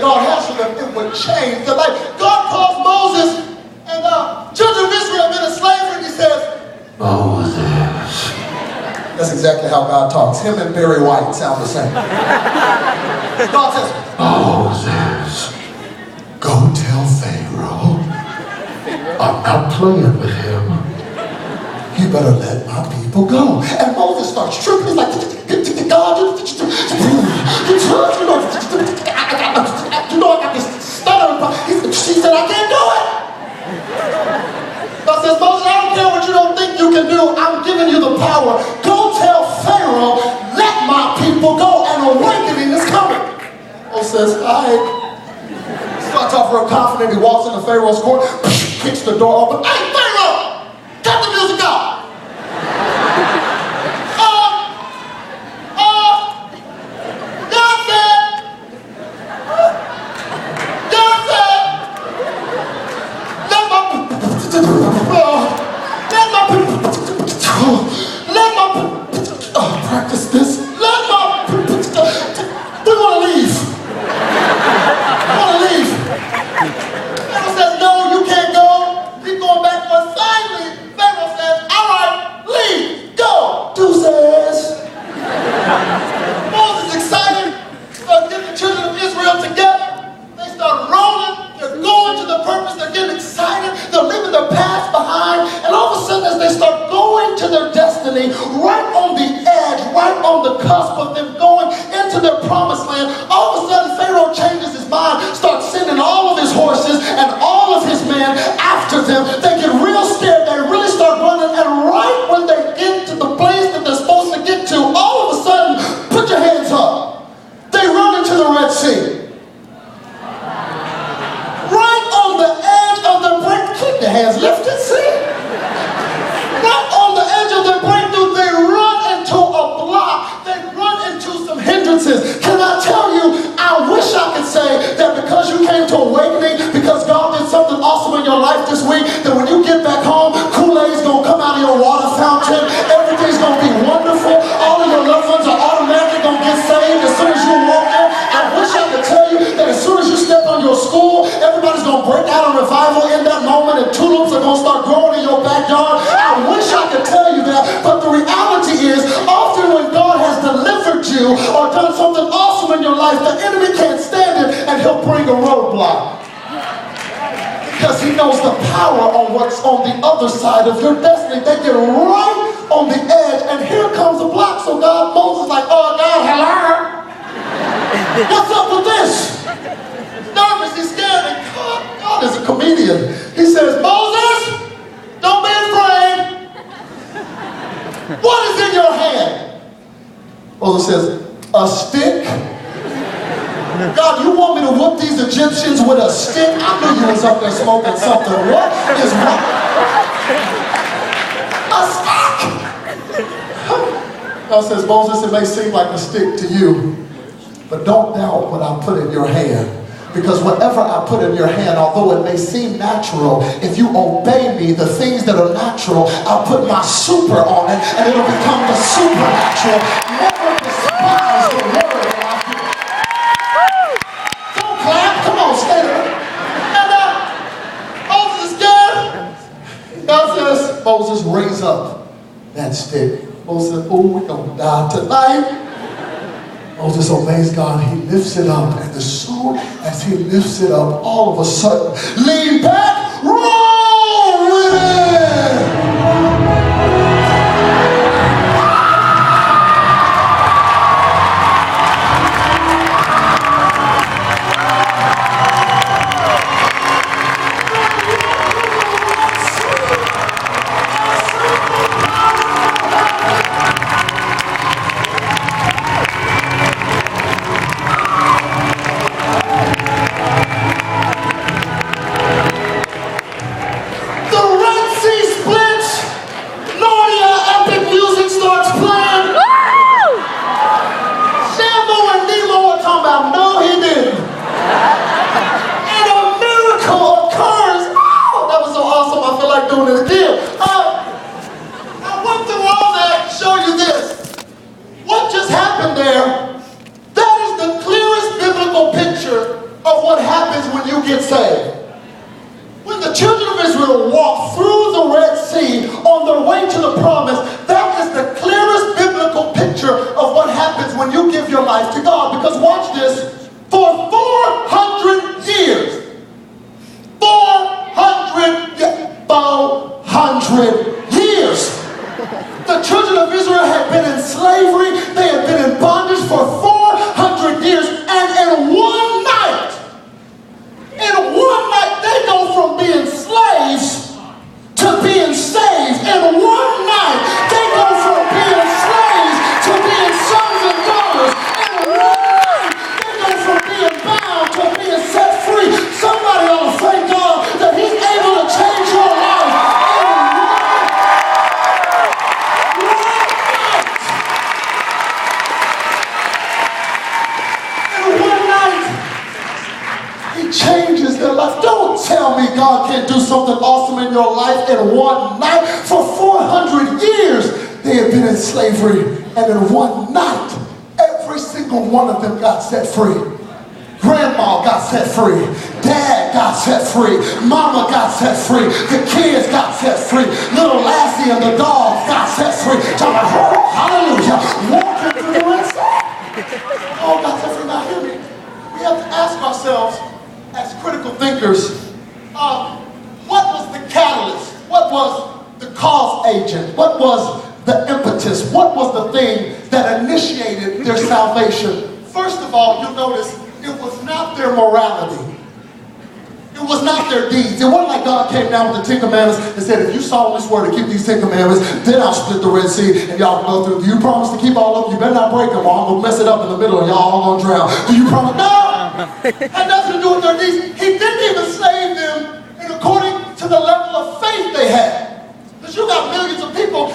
that God has for them, it would change their life. God calls Moses, and children of Israel have been in slavery, and he says, Moses. That's exactly how God talks. Him and Barry White sound the same. God says, Moses, go tell Pharaoh I'm not playing with him. You better let my people go. And Moses starts tripping. He's like, God, I got this stutter. She said, I can't do it. God says, Moses, I don't care what you don't think you can do. I'm giving you the power. Go tell Pharaoh, let my people go. An awakening is coming. Moses says, all right. Starts off real confident. He walks into Pharaoh's court, kicks the door open. Hey, Pharaoh, cut the music off. Practice this. We want to leave. Pharaoh says, no, you can't go. Keep going back. But finally, Pharaoh says, all right, leave. Go. Deuces. Moses excited. Starts getting the children of Israel together. They start rolling. They're going to the purpose. They're getting excited. They're leaving their past behind. And all of a sudden, as they start going to their destiny, right on the edge, right on the cusp of them going into their promised land, all of a sudden Pharaoh changes his mind, starts sending all of his horses and all of his men after them. They get real scared. They really start running. And right when they get to the place that they're supposed to get to, all of a sudden, put your hands up. They run into the Red Sea. Right on the edge of the break. Keep your hands lifted, see? Right on the edge of their breakthrough, they run into a block. They run into some hindrances. Can I tell you, I wish I could say that because you came to Awakening, because God did something awesome in your life this week, that when you get back home, Kool-Aid's going to come out of your water fountain. Everything's going to be wonderful. All of your loved ones are automatically going to get saved as soon as you walk in. I wish I could tell you that as soon as you step on your school, everybody's going to break out a revival in that moment, and tulips are going to start growing in your backyard. I wish I could tell you that, but the reality is, often when God has delivered you or done something awesome in your life, the enemy can't stand it, and he'll bring a roadblock. Because he knows the power on what's on the other side of your destiny. They get right on the edge, and here comes a block. So Moses is like, oh God, hello? What's up with this? He's nervous, he's scared, and God is a comedian. He says, Moses, don't be afraid. What is in your hand? Moses says, a stick. God, you want me to whoop these Egyptians with a stick? I knew you was up there smoking something. What is wrong? A stick. God says, Moses, it may seem like a stick to you, but don't doubt what I put in your hand. Because whatever I put in your hand, although it may seem natural, if you obey me, the things that are natural, I'll put my super on it, and it'll become the supernatural. Never despise the word that I give. Don't clap. Come on, stay there. And Moses is scared. God says, Moses, raise up that stick. Moses said, oh, we're going to die tonight. Moses obeys God, he lifts it up, and as soon as he lifts it up, all of a sudden, lean back, roll with it! can't do something awesome in your life in one night? For 400 years, they had been in slavery, and in one night, every single one of them got set free. Grandma got set free. Dad got set free. Mama got set free. The kids got set free. Little Lassie and the dogs got set free. Hallelujah. Walking through the Red Sea. All got set free. Now hear me. We have to ask ourselves, as critical thinkers, what was the catalyst? What was the cause agent? What was the impetus? What was the thing that initiated their salvation? First of all, you'll notice it was not their morality. It was not their deeds. It wasn't like God came down with the 10 Commandments and said, if you solemnly swear to keep these 10 Commandments, then I'll split the Red Sea and y'all can go through. Do you promise to keep all of them? You better not break them or I'm going to mess it up in the middle and y'all all going to drown. Do you promise? No! Had nothing to do with their deeds. He didn't